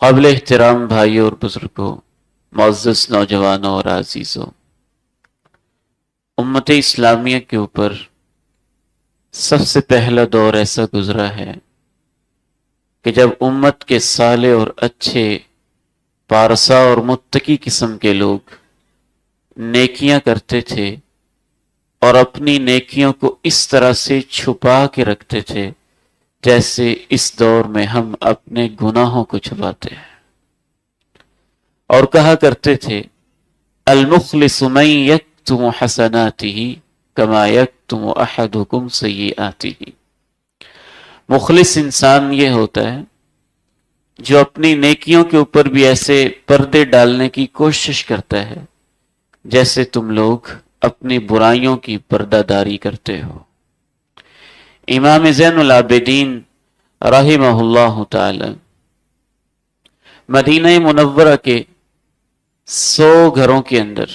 قابل احترام بھائیوں اور بزرگوں، معزز نوجوانوں اور عزیزوں، امت اسلامیہ کے اوپر سب سے پہلا دور ایسا گزرا ہے کہ جب امت کے صالح اور اچھے پارسا اور متقی قسم کے لوگ نیکیاں کرتے تھے اور اپنی نیکیوں کو اس طرح سے چھپا کے رکھتے تھے جیسے اس دور میں ہم اپنے گناہوں کو چھپاتے ہیں، اور کہا کرتے تھے المخلص من یکتم حسناتہ کما یکتم احدکم سیئاتہ۔ مخلص انسان یہ ہوتا ہے جو اپنی نیکیوں کے اوپر بھی ایسے پردے ڈالنے کی کوشش کرتا ہے جیسے تم لوگ اپنی برائیوں کی پردہ داری کرتے ہو۔ امام زین العابدین رحمہ اللہ تعالی مدینہ منورہ کے 100 گھروں کے اندر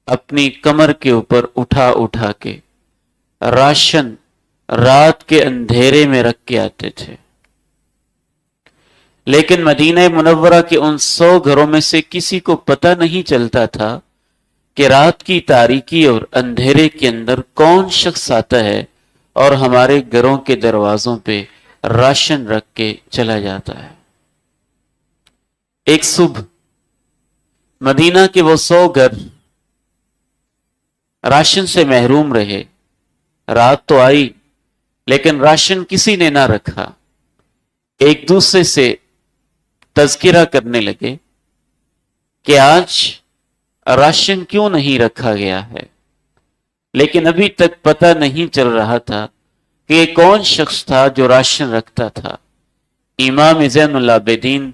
اپنی کمر کے اوپر اٹھا اٹھا کے راشن رات کے اندھیرے میں رکھ کے آتے تھے، لیکن مدینہ منورہ کے ان 100 گھروں میں سے کسی کو پتہ نہیں چلتا تھا کہ رات کی تاریکی اور اندھیرے کے اندر کون شخص آتا ہے اور ہمارے گھروں کے دروازوں پہ راشن رکھ کے چلا جاتا ہے۔ ایک صبح مدینہ کے وہ 100 گھر راشن سے محروم رہے، رات تو آئی لیکن راشن کسی نے نہ رکھا۔ ایک دوسرے سے تذکرہ کرنے لگے کہ آج راشن کیوں نہیں رکھا گیا ہے، لیکن ابھی تک پتہ نہیں چل رہا تھا کہ یہ کون شخص تھا جو راشن رکھتا تھا۔ امام زین العابدین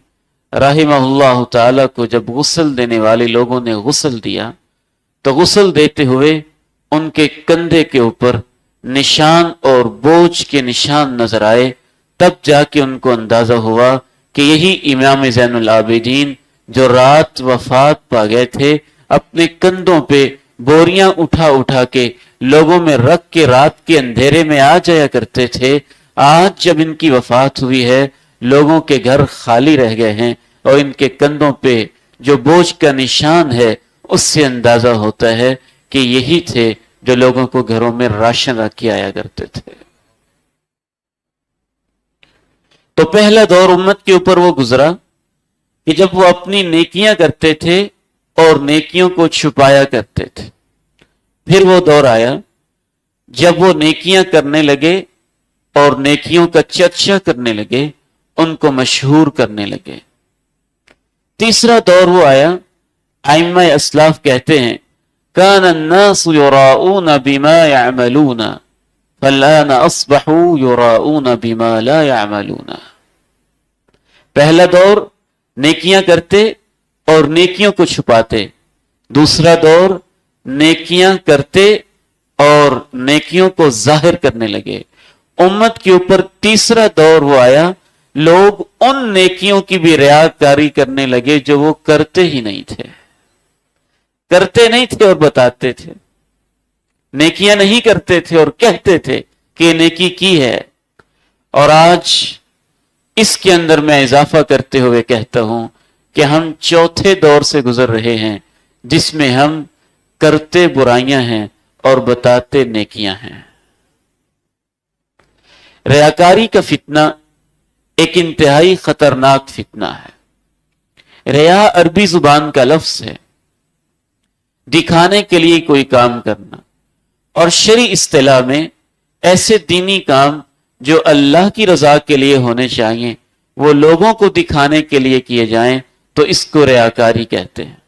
رحمہ اللہ تعالی کو جب غسل دینے والے لوگوں نے غسل دیا تو غسل دیتے ہوئے ان کے کندھے کے اوپر نشان اور بوجھ کے نشان نظر آئے، تب جا کے ان کو اندازہ ہوا کہ یہی امام زین العابدین جو رات وفات پا گئے تھے، اپنے کندھوں پہ بوریاں اٹھا اٹھا کے لوگوں میں رکھ کے رات کے اندھیرے میں آ جایا کرتے تھے، آج جب ان کی وفات ہوئی ہے لوگوں کے گھر خالی رہ گئے ہیں اور ان کے کندھوں پہ جو بوجھ کا نشان ہے اس سے اندازہ ہوتا ہے کہ یہی تھے جو لوگوں کو گھروں میں راشن رکھ کے آیا کرتے تھے۔ تو پہلا دور امت کے اوپر وہ گزرا کہ جب وہ اپنی نیکیاں کرتے تھے اور نیکیوں کو چھپایا کرتے تھے۔ پھر وہ دور آیا جب وہ نیکیاں کرنے لگے اور نیکیوں کا چرچا کرنے لگے، ان کو مشہور کرنے لگے۔ تیسرا دور وہ آیا، ائمہ اسلاف کہتے ہیں کان الناس یراؤون بما یعملون فالآن اصبحوا یراؤون بما لا یعملون۔ پہلا دور نیکیاں کرتے اور نیکیوں کو چھپاتے، دوسرا دور نیکیاں کرتے اور نیکیوں کو ظاہر کرنے لگے۔ امت کے اوپر تیسرا دور وہ آیا، لوگ ان نیکیوں کی بھی ریاکاری کرنے لگے جو وہ کرتے ہی نہیں تھے، کرتے نہیں تھے اور بتاتے تھے، نیکیاں نہیں کرتے تھے اور کہتے تھے کہ یہ نیکی کی ہے۔ اور آج اس کے اندر میں اضافہ کرتے ہوئے کہتا ہوں کہ ہم چوتھے دور سے گزر رہے ہیں جس میں ہم کرتے برائیاں ہیں اور بتاتے نیکیاں ہیں۔ ریاکاری کا فتنہ ایک انتہائی خطرناک فتنہ ہے۔ ریا عربی زبان کا لفظ ہے، دکھانے کے لیے کوئی کام کرنا، اور شرعی اصطلاح میں ایسے دینی کام جو اللہ کی رضا کے لیے ہونے چاہیے وہ لوگوں کو دکھانے کے لیے کیے جائیں تو اس کو ریاکاری کہتے ہیں۔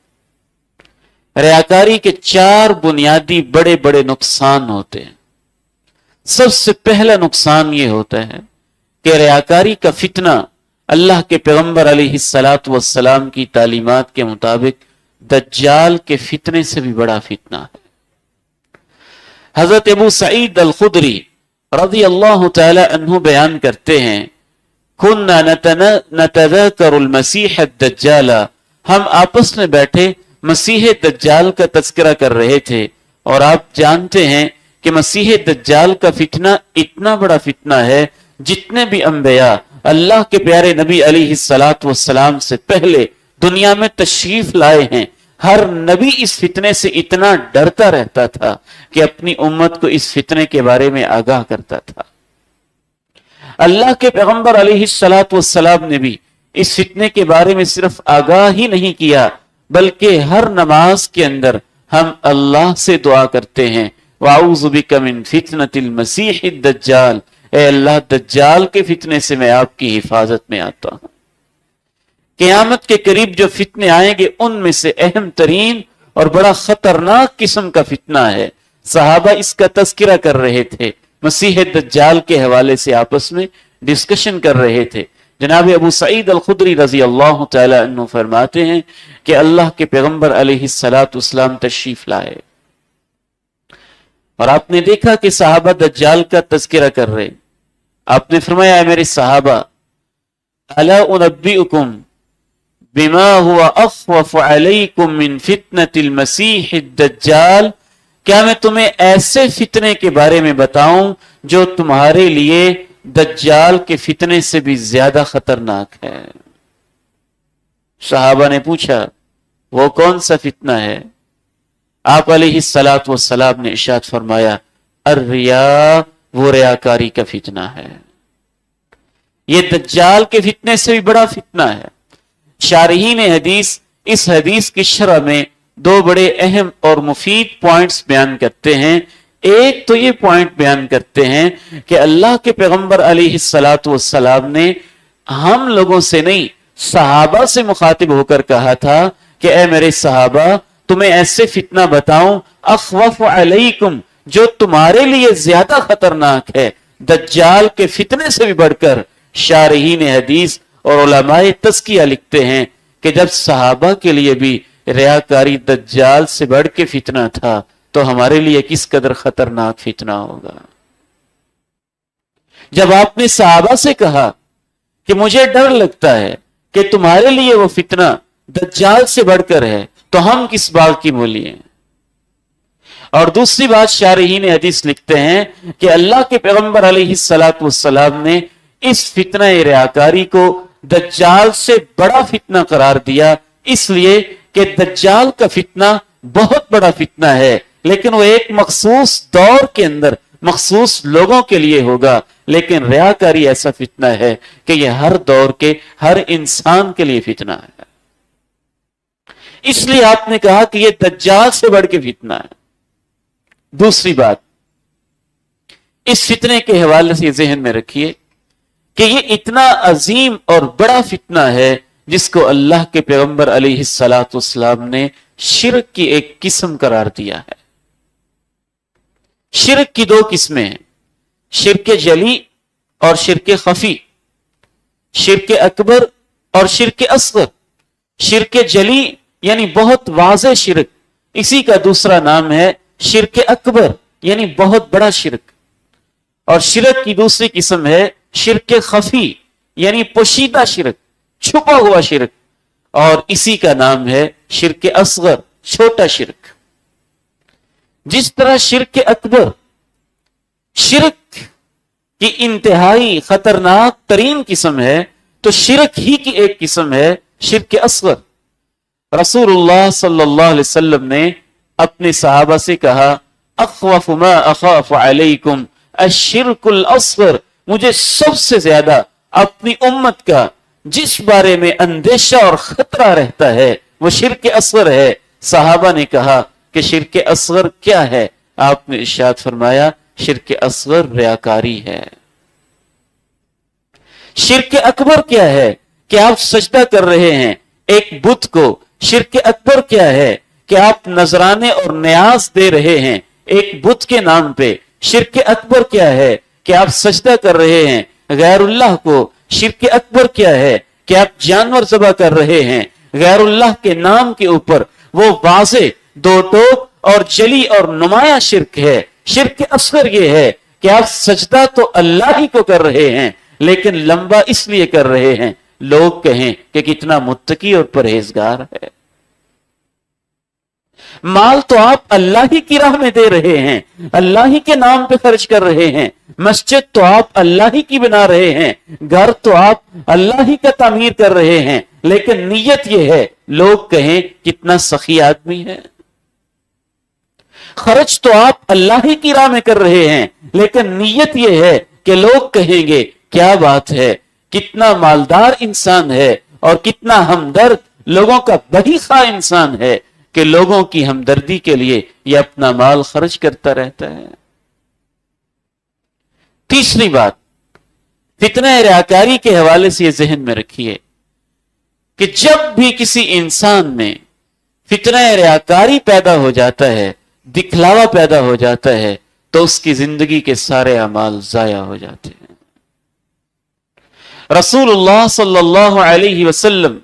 ریاکاری کے 4 بنیادی بڑے بڑے نقصان ہوتے ہیں۔ سب سے پہلا نقصان یہ ہوتا ہے کہ ریاکاری کا فتنہ اللہ کے پیغمبر علیہ الصلاۃ والسلام کی تعلیمات کے مطابق دجال کے فتنے سے بھی بڑا فتنہ ہے۔ حضرت ابو سعید الخدری رضی اللہ تعالی عنہ بیان کرتے ہیں کننا نتذاکر المسیح الدجال، ہم آپس میں بیٹھے مسیح دجال کا تذکرہ کر رہے تھے، اور آپ جانتے ہیں کہ مسیح دجال کا فتنہ اتنا بڑا فتنہ ہے، جتنے بھی انبیاء अल्लाह के प्यारे नबी अलैहिस्सलातु वस्सलाम से पहले दुनिया में तशरीफ लाए हैं, हर नबी इस फितने से इतना डरता रहता था कि अपनी उम्मत को इस फितने के बारे में आगाह करता था। अल्लाह के पैगंबर अलैहिस्सलातु वस्सलाम ने भी इस फितने के बारे में सिर्फ आगाह ही नहीं किया, बल्कि हर नमाज के अंदर हम अल्लाह से दुआ करते हैं, वाऊज़ु बिका मिन फितनतिल मसीहिद दज्जाल, ए अल्लाह दज्जाल के फितने से मैं आपकी हिफाजत में आता हूं। क़यामत के करीब जो फितने आएंगे उनमें से अहम तरीन और बड़ा खतरनाक किस्म का फितना है। सहाबा इसका तज़किरा कर रहे थे, मसीह दज्जाल के हवाले से आपस में डिस्कशन कर रहे थे। जनाब अबू सईद अल खुदरी रजी अल्लाह तआला अन्हु फरमाते हैं कि अल्लाह के पैगंबर अलैहिस्सलातु वस्सलाम तशरीफ लाए और आपने देखा कि सहाबा दज्जाल का तज़किरा कर रहे। आपने फरमाया, मेरे सहाबा, अला उनब्बिउकुम बिमा हुवा अख्वफ अलैकुम मिन फितनतिल मसीहिद दज्जाल, क्या मैं तुम्हें ऐसे फितने के बारे में बताऊं जो तुम्हारे लिए दज्जाल के फितने से भी ज्यादा खतरनाक है। सहाबा ने पूछा, वो कौन सा फितना है? आप अलैहिस्सलातु वस्सलाम ने इरशाद फरमाया, अर्रिया, वो रियाकारी का फितना है। ये दज्जाल के फितने से भी बड़ा फितना है। शारहीन हदीस इस हदीस की शरह में दो बड़े अहम और मुफीद पॉइंट्स बयान करते हैं। एक तो ये पॉइंट बयान करते हैं कि अल्लाह के पैगंबर अलैहिस्सलातु वस्सलाम ने हम लोगों से नहीं, सहाबा से मुखातिब होकर कहा था कि ए मेरे सहाबा, तुम्हें ऐसे फितना बताऊं अख्वफ अलैकुम, जो तुम्हारे लिए ज्यादा खतरनाक है दज्जाल के फितने से भी बढ़कर। शारहीन हदीस और उलमाए तज़किया लिखते हैं कि जब सहाबा के लिए भी रियाकारी दज्जाल से बढ़ के फितना था, तो हमारे लिए किस कदर खतरनाक फितना होगा। जब आपने सहाबा से कहा कि मुझे डर लगता है कि तुम्हारे लिए वो फितना दज्जाल से बढ़कर है, तो हम किस बात की मूली हैं। और दूसरी बात, शारहीन हदीस लिखते हैं कि अल्लाह के पैगंबर अलैहिस्सलातु वस्सलाम ने इस फितना रियाकारी को दज्जाल से बड़ा फितना करार दिया, इसलिए कि दज्जाल का फितना बहुत बड़ा फितना है, लेकिन वो एक मखसूस दौर के अंदर मखसूस लोगों के लिए होगा। लेकिन रियाकारी ऐसा फितना है कि यह हर दौर के हर इंसान के लिए फितना है। इसलिए आपने कहा कि यह दज्जाल से बढ़ के फितना है। दूसरी बात, इस फितने के हवाले से जहन में रखिए कि यह इतना अजीम और बड़ा फितना है जिसको अल्लाह के पैगंबर अलैहिस्सलातु वस्सलाम ने शिर्क की एक किस्म करार दिया है। शिर्क की दो किस्में हैं, शिर्क जली और शिर्क खफी, शिर्क अकबर और शिर्क असगर। शिर्क जली यानी बहुत वाज़े शिर्क, इसी का दूसरा नाम है शिर्क अकबर यानी बहुत बड़ा शिर्क। और शिर्क की दूसरी किस्म है शिर्क खफी यानी पोशीदा शिर्क, छुपा हुआ शिर्क, और इसी का नाम है शिर्क असगर, छोटा शिर्क। जिस तरह शिर्क अकबर शिर्क की इंतहाई खतरनाक तरीन किस्म है, तो शिर्क ही की एक किस्म है शिर्क असगर। रसूलुल्लाह सल्लल्लाहु अलैहि वसल्लम ने अपने सहाबा से कहा, अख्वफ मा अखाफ अलैकुम अश्शिर्कुल असगर, मुझे सबसे ज्यादा अपनी उम्मत का जिस बारे में अंदेशा और खतरा रहता है वो शिर्क असगर है। सहाबा ने कहा कि शिर्क असगर क्या है? आपने इरशाद फरमाया, शिर्क असगर रियाकारी है। शिर्क अकबर क्या है कि आप सजदा कर रहे हैं एक बुत को। शिर्क अकबर क्या है कि आप नजराने और न्याज दे रहे हैं एक बुत के नाम पे। शिर्क अकबर क्या है कि आप सजदा कर रहे हैं गैरुल्लाह को। शिर्क अकबर क्या है कि आप जानवर ज़बह कर रहे हैं गैरुल्लाह के नाम के ऊपर। वो वाज़े दो टोक और जली और नुमाया शिर्क है। शिर्क असगर ये है कि आप सजदा तो अल्लाह ही को कर रहे हैं, लेकिन लंबा इसलिए कर रहे हैं लोग कहें कि कितना मुत्तकी और परहेजगार है। माल तो आप अल्लाह ही की राह में दे रहे हैं, अल्लाह ही के नाम पे खर्च कर रहे हैं, मस्जिद तो आप अल्लाह ही की बना रहे हैं, घर तो आप अल्लाह ही का तामीर कर रहे हैं, लेकिन नीयत यह है लोग कहें कितना सखी आदमी है। खर्च तो आप अल्लाह ही की राह में कर रहे हैं, लेकिन नीयत यह है कि लोग कहेंगे क्या बात है, कितना मालदार इंसान है और कितना हमदर्द, लोगों का बही खा इंसान है कि लोगों की हमदर्दी के लिए यह अपना माल खर्च करता रहता है। तीसरी बात, फितना रियाकारी के हवाले से यह जहन में रखिए कि जब भी किसी इंसान में फितना रियाकारी पैदा हो जाता है, दिखलावा पैदा हो जाता है, तो उसकी जिंदगी के सारे अमाल जाया हो जाते हैं। रसूलुल्लाह सल्लल्लाहु अलैहि वसल्लम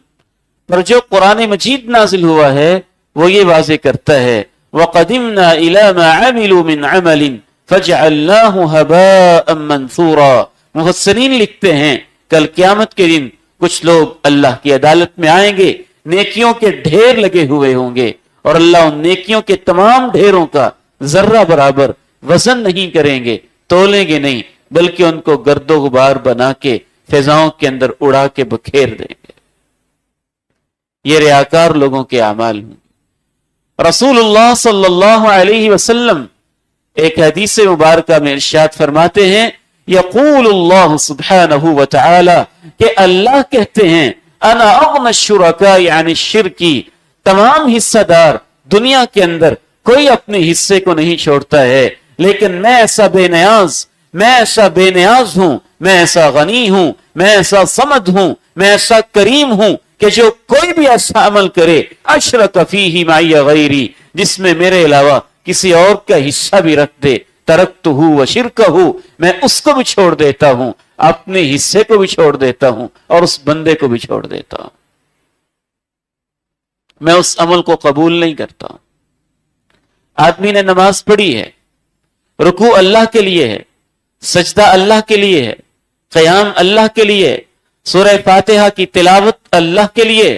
पर जो कुरान मजीद नाजिल हुआ है वो ये वाज़े करता है, वक़दिमना इला मा अमिलू मिन अमलिन फजअलनाहु हबाअम मंसूरा। मुफस्सिरीन लिखते हैं कल क़यामत के दिन कुछ लोग अल्लाह की अदालत में आएंगे, नेकियों के ढेर लगे हुए होंगे और अल्लाह उन नेकियों के तमाम ढेरों का जर्रा बराबर वजन नहीं करेंगे, तोलेंगे नहीं, बल्कि उनको गर्दो गुबार बना के फिजाओं के अंदर उड़ा के बखेर देंगे। ये रियाकार लोगों के अमाल होंगे। रसूलुल्लाह सल्लल्लाहु अलैहि वसल्लम एक हदीस मुबारका में इरशाद फरमाते हैं, यक़ूलुल्लाह सुब्हानहु व तआला, कि अल्लाह कहते हैं अना अग़ना शुरका यानी शिरकी, तमाम हिस्सेदार दुनिया के अंदर कोई अपने हिस्से को नहीं छोड़ता है, लेकिन मैं ऐसा बेनियाज, मैं ऐसा बेनियाज हूं, मैं ऐसा गनी हूं, मैं ऐसा समद हूं, मैं ऐसा करीम हूं कि जो कोई भी ऐसा अमल करे अशरक फीही माई गैरी, जिसमें मेरे अलावा किसी और का हिस्सा भी रख दे, तरक्तहु व शिरकहु, मैं उसको भी छोड़ देता हूं, अपने हिस्से को भी छोड़ देता हूं और उस बंदे को भी छोड़ देता हूं, मैं उस अमल को कबूल नहीं करता। आदमी ने नमाज पढ़ी है, रुकू अल्लाह के लिए है, सजदा अल्लाह के लिए है, क़याम अल्लाह के लिए, सूरह फातिहा की तिलावत अल्लाह के लिए,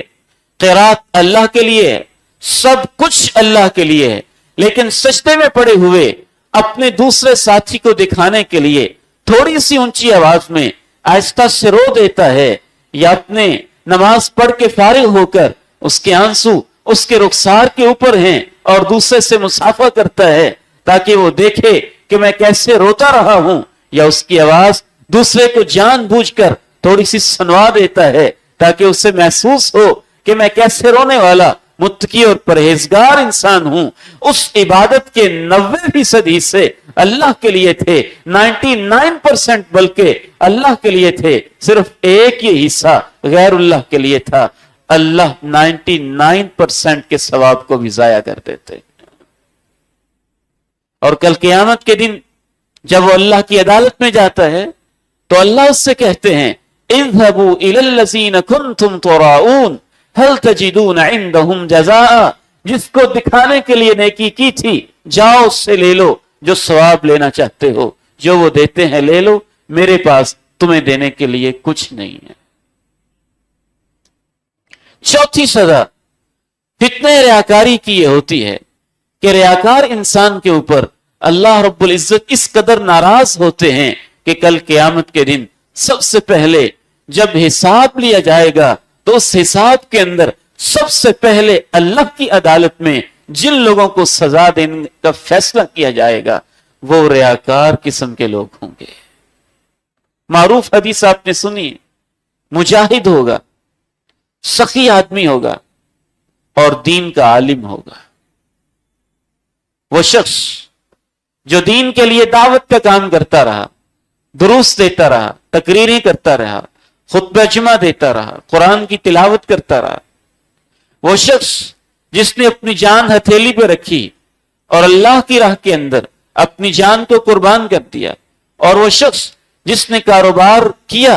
क़िरात अल्लाह के लिए, सब कुछ अल्लाह के लिए है, लेकिन सजदे में पड़े हुए अपने दूसरे साथी को दिखाने के लिए थोड़ी सी ऊंची आवाज में आहिस्ता से रो देता है, या अपने नमाज पढ़ के फारिग होकर उसके आंसू उसके रुखसार के ऊपर हैं और दूसरे से मुसाफा करता है ताकि वो देखे कि मैं कैसे रोता रहा हूं, या उसकी आवाज दूसरे को जानबूझकर थोड़ी सी सुनवा देता है ताकि उसे महसूस हो कि मैं कैसे रोने वाला मुत्तकी और परहेजगार इंसान हूं। उस इबादत के 90% हिस्से अल्लाह के लिए थे, 99% बल्कि अल्लाह के लिए थे, सिर्फ एक ही हिस्सा गैरुल्लाह के लिए था। अल्लाह 99% के सवाब को भी जाया कर देते। और कल क़यामत के दिन जब वो अल्लाह की अदालत में जाता है तो अल्लाह उससे कहते हैं, इज़हबू इलल्लज़ीना कुन्तुम तुराऊन हल तजिदून इंदहुम जज़ाआ, जिसको दिखाने के लिए नेकी की थी जाओ उससे ले लो जो सवाब लेना चाहते हो, जो वो देते हैं ले लो, मेरे पास तुम्हें देने के लिए कुछ नहीं है। चौथी सजा फितने रियाकारी की यह होती है कि रियाकार इंसान के ऊपर अल्लाह रब्बुल इज्जत इस कदर नाराज होते हैं कि कल क़यामत के दिन सबसे पहले जब हिसाब लिया जाएगा तो उस हिसाब के अंदर सबसे पहले अल्लाह की अदालत में जिन लोगों को सजा देने का फैसला किया जाएगा वो रियाकार किस्म के लोग होंगे। मारूफ हदीस आपने सुनी, मुजाहिद होगा, सखी आदमी होगा और दीन का आलिम होगा। वो शख्स जो दीन के लिए दावत का काम करता रहा, दुरूस देता रहा, तकरीरें करता रहा, खुतबा जुमा देता रहा, कुरान की तिलावत करता रहा, वो शख्स जिसने अपनी जान हथेली पे रखी और अल्लाह की राह के अंदर अपनी जान को कुर्बान कर दिया, और वो शख्स जिसने कारोबार किया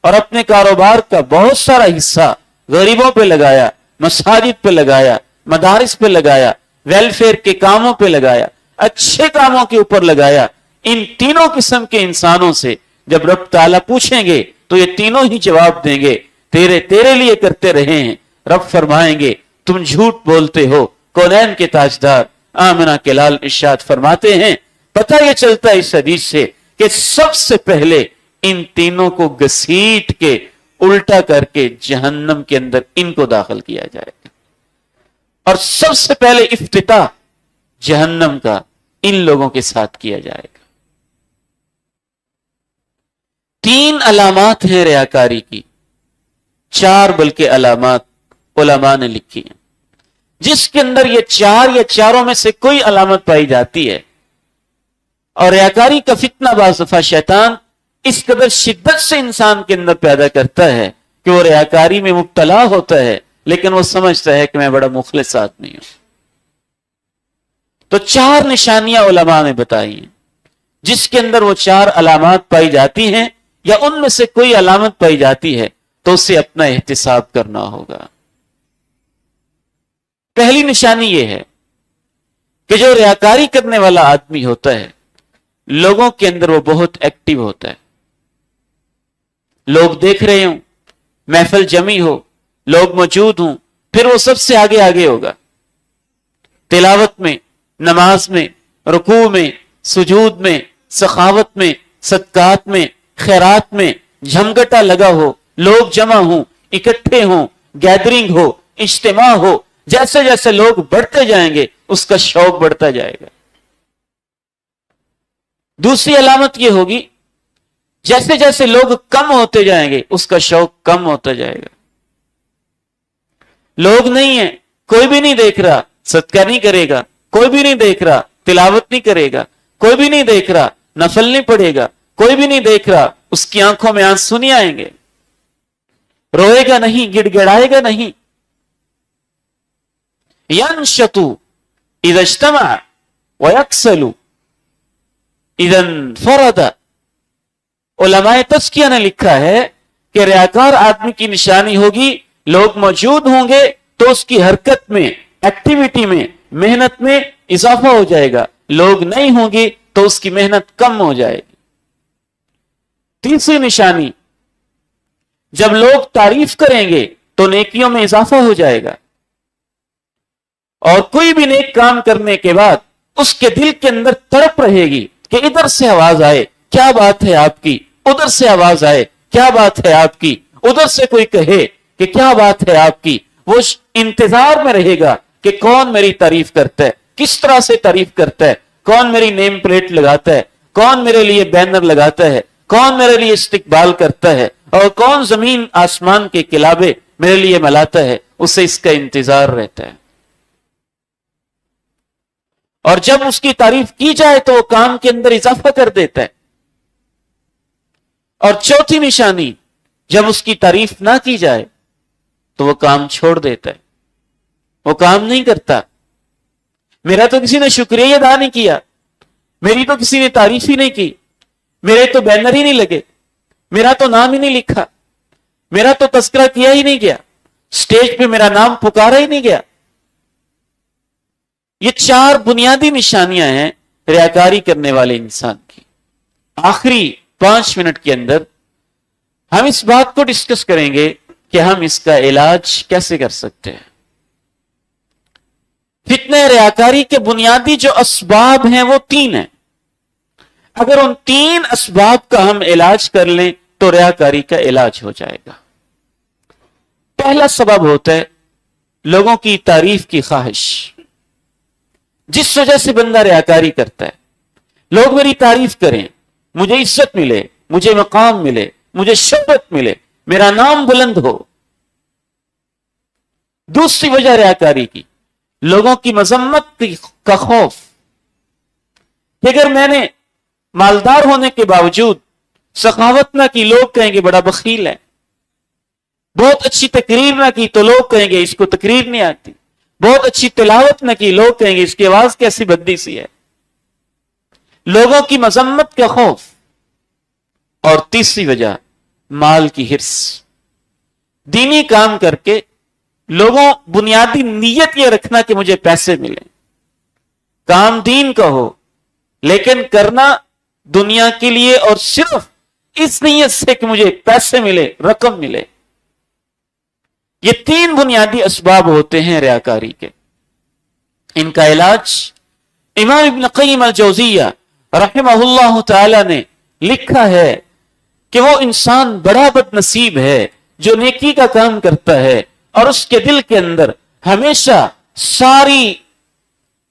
और अपने कारोबार का बहुत सारा हिस्सा गरीबों पे लगाया, मसाजिद पे लगाया, मदारिस पे लगाया, वेलफेयर के कामों पे लगाया, अच्छे कामों के ऊपर लगाया, इन तीनों किस्म के इंसानों से जब रब ताला पूछेंगे तो ये तीनों ही जवाब देंगे, तेरे लिए करते रहे हैं। रब फरमाएंगे तुम झूठ बोलते हो, कौनैन के ताजदार आमिना के लाल इरशाद फरमाते हैं, पता यह चलता है इस हदीस से कि सबसे पहले इन तीनों को घसीट के उल्टा करके जहन्नम के अंदर इनको दाखिल किया जाएगा, और सबसे पहले इफ्तिताह जहन्नम का इन लोगों के साथ किया जाएगा। 3 अलामात हैं रियाकारी की, 4 बल्कि अलामात उलमा ने लिखी हैं, जिसके अंदर ये 4 या चारों में से कोई अलामत पाई जाती है। और रियाकारी का फितना बाज़ दफा शैतान इस कदर शिद्दत से इंसान के अंदर पैदा करता है कि वो रियाकारी में मुब्तला होता है, लेकिन वो समझता है कि मैं बड़ा मुखलिस आदमी हूं। तो 4 निशानियां उलमा ने बताई हैं, जिसके अंदर वो 4 अलामत पाई जाती हैं या उनमें से कोई अलामत पाई जाती है तो उसे अपना एहतिसाब करना होगा। पहली निशानी यह है कि जो रियाकारी करने वाला आदमी होता है, लोगों के अंदर वो बहुत एक्टिव होता है। लोग देख रहे हों, महफिल जमी हो, लोग मौजूद हों, फिर वो सबसे आगे आगे होगा। तिलावत में, नमाज में, रुकू में, सुजूद में, सखावत में, सदकात में, खैरात में झमगटा लगा हो, लोग जमा हो, इकट्ठे हो, गैदरिंग हो, इज्तिमा हो। जैसे जैसे लोग बढ़ते जाएंगे उसका शौक बढ़ता जाएगा। दूसरी अलामत यह होगी, जैसे जैसे लोग कम होते जाएंगे उसका शौक कम होता जाएगा। लोग नहीं है, कोई भी नहीं देख रहा, सदका नहीं करेगा, कोई भी नहीं देख रहा, तिलावत नहीं करेगा, कोई भी नहीं देख रहा, नफल नहीं पड़ेगा, कोई भी नहीं देख रहा, उसकी आंखों में आंसू नहीं आएंगे, रोएगा नहीं, गिड़गिड़ाएगा नहीं। यंशतु इज़ा इज्तमा व यक्सलु इज़न फरदा। उलमाए तज़किया ने लिखा है कि रियाकार आदमी की निशानी होगी, लोग मौजूद होंगे तो उसकी हरकत में, एक्टिविटी में, मेहनत में इजाफा हो जाएगा, लोग नहीं होंगे तो उसकी मेहनत कम हो जाएगी। तीसरी निशानी, जब लोग तारीफ करेंगे तो नेकियों में इजाफा हो जाएगा, और कोई भी नेक काम करने के बाद उसके दिल के अंदर तड़प रहेगी कि इधर से आवाज आए, क्या बात है आपकी, उधर से आवाज आए, क्या बात है आपकी, उधर से कोई कहे कि क्या बात है आपकी। वो इंतजार में रहेगा कि कौन मेरी तारीफ करता है, किस तरह से तारीफ करता है, कौन मेरी नेम प्लेट लगाता है, कौन मेरे लिए बैनर लगाता है, कौन मेरे लिए इस्तिकबाल करता है, और कौन जमीन आसमान के किलाबे मेरे लिए मलाता है। उसे इसका इंतजार रहता है, और जब उसकी तारीफ की जाए तो वो काम के अंदर इजाफा कर देता है। और चौथी निशानी, जब उसकी तारीफ ना की जाए तो वो काम छोड़ देता है, वो काम नहीं करता। मेरा तो किसी ने शुक्रिया अदा नहीं किया, मेरी तो किसी ने तारीफ ही नहीं की, मेरे तो बैनर ही नहीं लगे, मेरा तो नाम ही नहीं लिखा, मेरा तो तस्करा किया ही नहीं गया, स्टेज पे मेरा नाम पुकारा ही नहीं गया। ये 4 बुनियादी निशानियां हैं रियाकारी करने वाले इंसान की। आखिरी 5 मिनट के अंदर हम इस बात को डिस्कस करेंगे कि हम इसका इलाज कैसे कर सकते हैं। फितने रियाकारी के बुनियादी जो असबाब हैं वो 3 हैं। अगर उन 3 असबाब का हम इलाज कर लें तो रियाकारी का इलाज हो जाएगा। पहला सबब होता है लोगों की तारीफ की ख्वाहिश। जिस वजह से बंदा रियाकारी करता है, लोग मेरी तारीफ करें, मुझे इज्जत मिले, मुझे मकाम मिले, मुझे शोहरत मिले, मेरा नाम बुलंद हो। दूसरी वजह रियाकारी की, लोगों की मजम्मत का खौफ कि अगर मैंने मालदार होने के बावजूद सखावत ना की, लोग कहेंगे बड़ा बखील है। बहुत अच्छी तकरीर ना की तो लोग कहेंगे इसको तकरीर नहीं आती। बहुत अच्छी तिलावत न की, लोग कहेंगे इसकी आवाज कैसी भद्दी सी है। लोगों की मजम्मत का खौफ। और तीसरी वजह माल की हिर्स। दीनी काम करके लोगों बुनियादी नीयत यह रखना कि मुझे पैसे मिले, काम दीन का हो, लेकिन करना दुनिया के लिए और सिर्फ इस नीयत से कि मुझे पैसे मिले, रकम मिले। ये 3 बुनियादी असबाब होते हैं रियाकारी के। इनका इलाज इमाम इब्न क़य्यिम अल-जौज़िय्या रहमहुल्लाह ताला ने लिखा है कि वो इंसान बड़ा बदनसीब है जो नेकी का काम करता है और उसके दिल के अंदर हमेशा सारी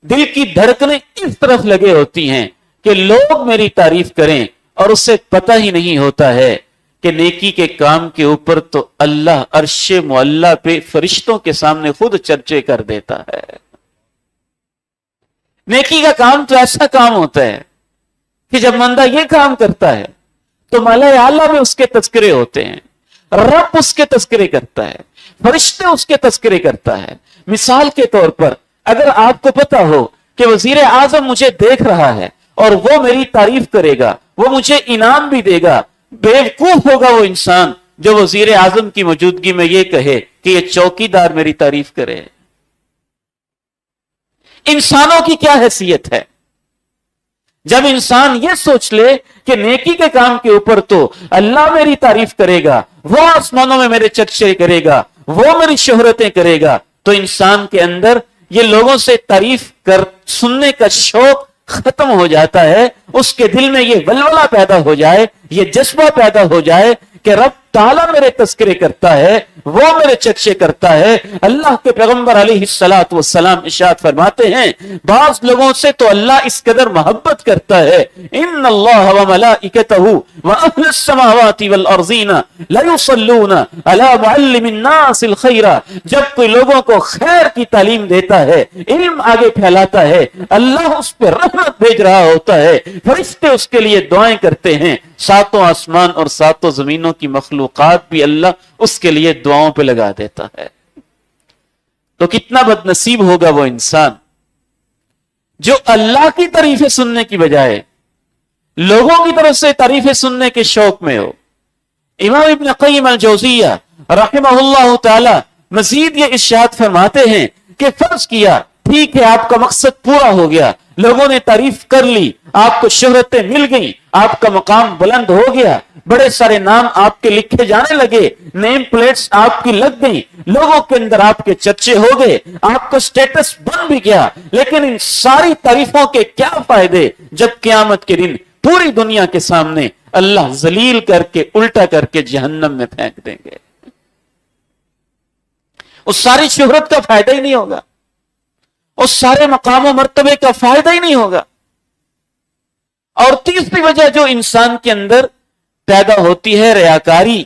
दिल की धड़कनें इस तरफ लगे होती हैं कि लोग मेरी तारीफ करें, और उसे पता ही नहीं होता है कि नेकी के काम के ऊपर तो अल्लाह अर्शे मुअल्ला पे फरिश्तों के सामने खुद चर्चे कर देता है। नेकी का काम तो ऐसा काम होता है कि जब बंदा ये काम करता है तो मलाए आला में उसके तस्करे होते हैं, रब उसके तस्करे करता है, फरिश्ते उसके तस्करे करता है। मिसाल के तौर पर अगर आपको पता हो कि वजीर आजम मुझे देख रहा है और वो मेरी तारीफ करेगा, वो मुझे इनाम भी देगा, बेवकूफ होगा वो इंसान जो वजीर आजम की मौजूदगी में ये कहे कि ये चौकीदार मेरी तारीफ करे। इंसानों की क्या हैसियत है? जब इंसान ये सोच ले कि नेकी के काम के ऊपर तो अल्लाह मेरी तारीफ करेगा, वो आसमानों में मेरे चर्चे करेगा, वो मेरी शोहरतें करेगा, तो इंसान के अंदर ये लोगों से तारीफ कर सुनने का शौक खत्म हो जाता है। उसके दिल में ये वलवला पैदा हो जाए, ये जज्बा पैदा हो जाए कि रब ताला मेरे तस्करे करता है, वो मेरे चर्चे करता है। अल्लाह के पैगंबर अलैहिस्सलातु वस्सलाम इरशाद फरमाते हैं, बाज लोगों से तो अल्लाह इस कदर मोहब्बत करता है, इन्नल्लाह व मलाइकतहु व अहलुस समावाति वल अर्ज़ीना ला युसल्लूना अला मुअल्लिमिन नासिल खैरा। जब कोई लोगों को खैर की तालीम देता है, इल्म आगे फैलाता है, अल्लाह उस पर रहमत भेज रहा होता है, फरिश्ते उसके लिए दुआएं करते हैं, सातों आसमान और सातों जमीनों की मखलूकात भी अल्लाह उसके लिए दुआओं पे लगा देता है। तो कितना बदनसीब होगा वो इंसान जो अल्लाह की तारीफें सुनने की बजाय लोगों की तरफ से तारीफें सुनने के शौक में हो। इमाम इब्न क़य्यिम अल-जौज़िय्या रहमहुल्लाह ताला मजीद ये इरशाद फरमाते हैं कि फर्ज किया, ठीक है, आपका मकसद पूरा हो गया, लोगों ने तारीफ कर ली, आपको शोहरतें मिल गई, आपका मकाम बुलंद हो गया, बड़े सारे नाम आपके लिखे जाने लगे, नेम प्लेट्स आपकी लग गई, लोगों के अंदर आपके चर्चे हो गए, आपको स्टेटस बन भी गया। लेकिन इन सारी तारीफों के क्या फायदे जब क़यामत के दिन पूरी दुनिया के सामने अल्लाह जलील करके उल्टा करके जहन्नम में फेंक देंगे। उस सारी शोहरत का फायदा ही नहीं होगा, उस सारे मकाम मर्तबे का फायदा ही नहीं होगा। और तीसरी वजह जो इंसान के अंदर पैदा होती है रियाकारी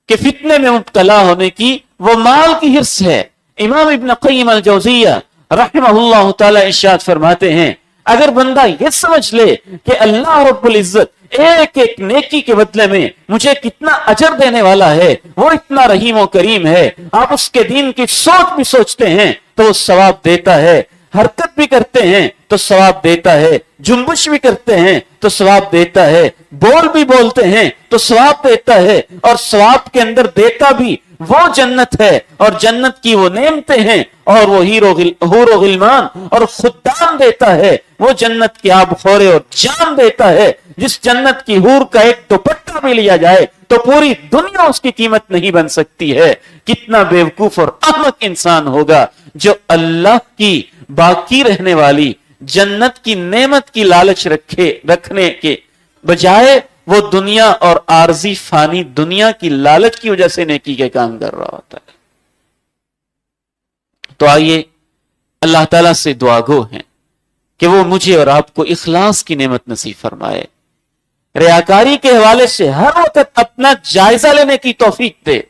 के फितने में मुब्तला होने की, वो माल की हिर्स है। इमाम इब्न क़य्यिम अल-जौज़िय्या रहमहुल्लाह ताला इरशाद फरमाते हैं, अगर बंदा ये समझ ले कि अल्लाह रब्बुल इज्जत एक एक नेकी के बदले में मुझे कितना अजर देने वाला है, वो इतना रहीम और करीम है, आप उसके दीन की सोच भी सोचते हैं तो वो सवाब देता है, हरकत भी करते हैं तो सवाब देता है, जुम्बुश भी करते हैं तो सवाब देता है, बोल भी बोलते हैं तो सवाब देता है, और सवाब के अंदर देता भी वो जन्नत है और जन्नत की वो नेमतें हैं, और वो हूर गिलमान और खुद्दाम देता है, वो जन्नत की आबखोरे और जाम देता है, जिस जन्नत की हूर का एक दुपट्टा भी लिया जाए तो पूरी दुनिया उसकी कीमत नहीं बन सकती है। कितना बेवकूफ और अहमक इंसान होगा जो अल्लाह की बाकी रहने वाली जन्नत की नेमत की लालच रखने के बजाय वो दुनिया और आरजी फानी दुनिया की लालच की वजह से नेकी के काम कर रहा होता है। तो आइए अल्लाह ताला से दुआगो हैं कि वो मुझे और आपको इखलास की नेमत नसीब फरमाए, रियाकारी के हवाले से हर वक्त अपना जायजा लेने की तौफीक दे।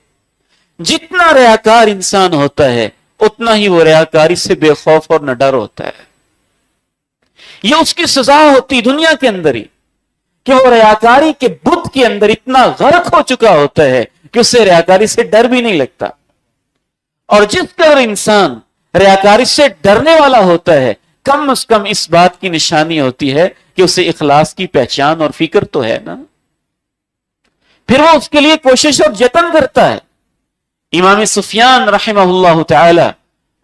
जितना रियाकार इंसान होता है उतना ही वो रियाकारी से बेखौफ और न डर होता है। ये उसकी सजा होती दुनिया के अंदर ही कि वो रियाकारी के बुत के अंदर इतना गर्क हो चुका होता है कि उससे रियाकारी से डर भी नहीं लगता। और जिस कदर इंसान रियाकारी से डरने वाला होता है, कम से कम इस बात की निशानी होती है कि उसे इखलास की पहचान और फिक्र तो है ना, फिर वो उसके लिए कोशिश और जतन करता है। इमाम सुफियान रहमहुल्लाह ताला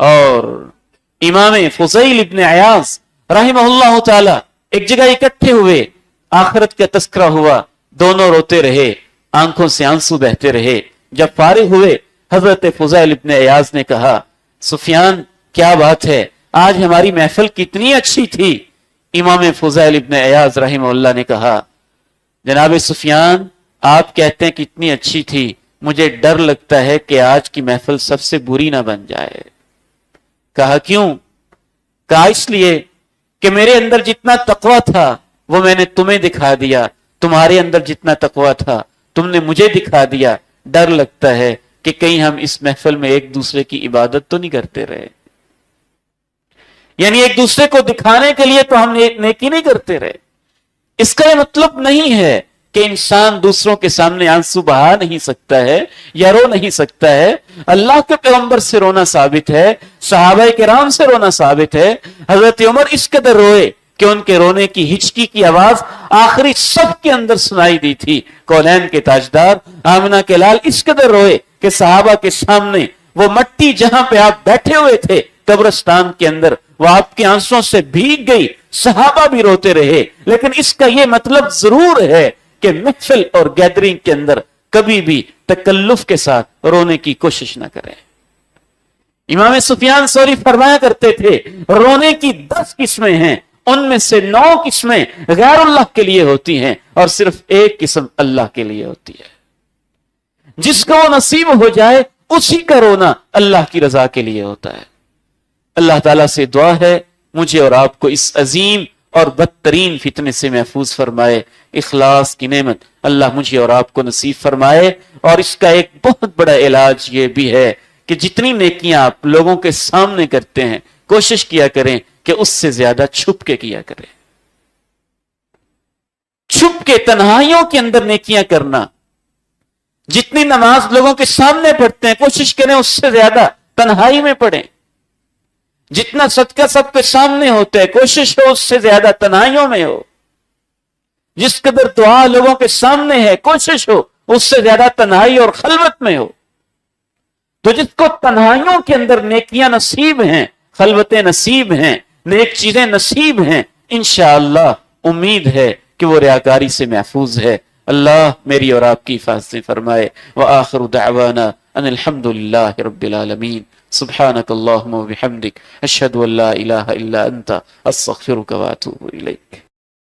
और इमाम फुज़ैल इब्न अयाज़ रहमहुल्लाह ताला एक जगह इकट्ठे हुए, आखिरत का तस्करा हुआ, दोनों रोते रहे, आंखों से आंसू बहते रहे। जब फारिग हुए, हजरत फुज़ैल इब्न अयाज़ ने कहा, सुफियान क्या बात है, آج ہماری محفل کتنی اچھی تھی. امام فضیل ابن عیاض رحمہ اللہ نے کہا جناب سفیان آپ کہتے ہیں کتنی اچھی تھی, مجھے ڈر لگتا ہے کہ آج کی محفل سب سے بری نہ بن جائے. کہا کیوں؟ کہا اس لیے کہ میرے اندر جتنا تقویٰ تھا وہ میں نے تمہیں دکھا دیا, تمہارے اندر جتنا تقویٰ تھا تم نے مجھے دکھا دیا. ڈر لگتا ہے کہ کہیں ہم اس محفل میں ایک دوسرے کی عبادت تو نہیں کرتے رہے, یعنی ایک دوسرے کو دکھانے کے لیے تو ہم نیکی نہیں کرتے رہے. اس کا یہ مطلب نہیں ہے کہ انسان دوسروں کے سامنے آنسو بہا نہیں سکتا ہے یا رو نہیں سکتا ہے. اللہ کے پیغمبر سے رونا ثابت ہے, صحابہ کرام سے رونا ثابت ہے. حضرت عمر اس قدر روئے کہ ان کے رونے کی ہچکی کی آواز آخری صف کے اندر سنائی دی تھی. کونین کے تاجدار آمنہ کے لال اس قدر روئے کہ صحابہ کے سامنے وہ مٹی جہاں پہ آپ بیٹھے ہوئے تھے قبرستان کے اندر وہ آپ کے آنسوں سے بھیگ گئی. صحابہ بھی روتے رہے. لیکن اس کا یہ مطلب ضرور ہے کہ محفل اور گیدرنگ کے اندر کبھی بھی تکلف کے ساتھ رونے کی کوشش نہ کریں. امام سفیان ثوری فرمایا کرتے تھے رونے کی 10 قسمیں ہیں, ان میں سے 9 قسمیں غیر اللہ کے لیے ہوتی ہیں اور صرف 1 قسم اللہ کے لیے ہوتی ہے. جس کو وہ نصیب ہو جائے اسی کا رونا اللہ کی رضا کے لیے ہوتا ہے. اللہ تعالیٰ سے دعا ہے مجھے اور آپ کو اس عظیم اور بدترین فتنے سے محفوظ فرمائے. اخلاص کی نعمت اللہ مجھے اور آپ کو نصیب فرمائے. اور اس کا ایک بہت بڑا علاج یہ بھی ہے کہ جتنی نیکیاں آپ لوگوں کے سامنے کرتے ہیں کوشش کیا کریں کہ اس سے زیادہ چھپ کے کیا کریں. چھپ کے تنہائیوں کے اندر نیکیاں کرنا. جتنی نماز لوگوں کے سامنے پڑھتے ہیں کوشش کریں اس سے زیادہ تنہائی میں پڑھیں. جتنا صدقہ سب کے سامنے ہوتا ہے کوشش ہو اس سے زیادہ تنہائیوں میں ہو. جس قدر دعا لوگوں کے سامنے ہے کوشش ہو اس سے زیادہ تنہائی اور خلوت میں ہو. تو جس کو تنہائیوں کے اندر نیکیاں نصیب ہیں, خلوتیں نصیب ہیں, نیک چیزیں نصیب ہیں, انشاءاللہ امید ہے کہ وہ ریاکاری سے محفوظ ہے. اللہ میری اور آپ کی حفاظت فرمائے. وآخر دعوانا ان الحمد للہ رب العالمین. سبحانک اللہم و بحمدک اشہد ان لا الہ الا انت استغفرک واتوب الیک.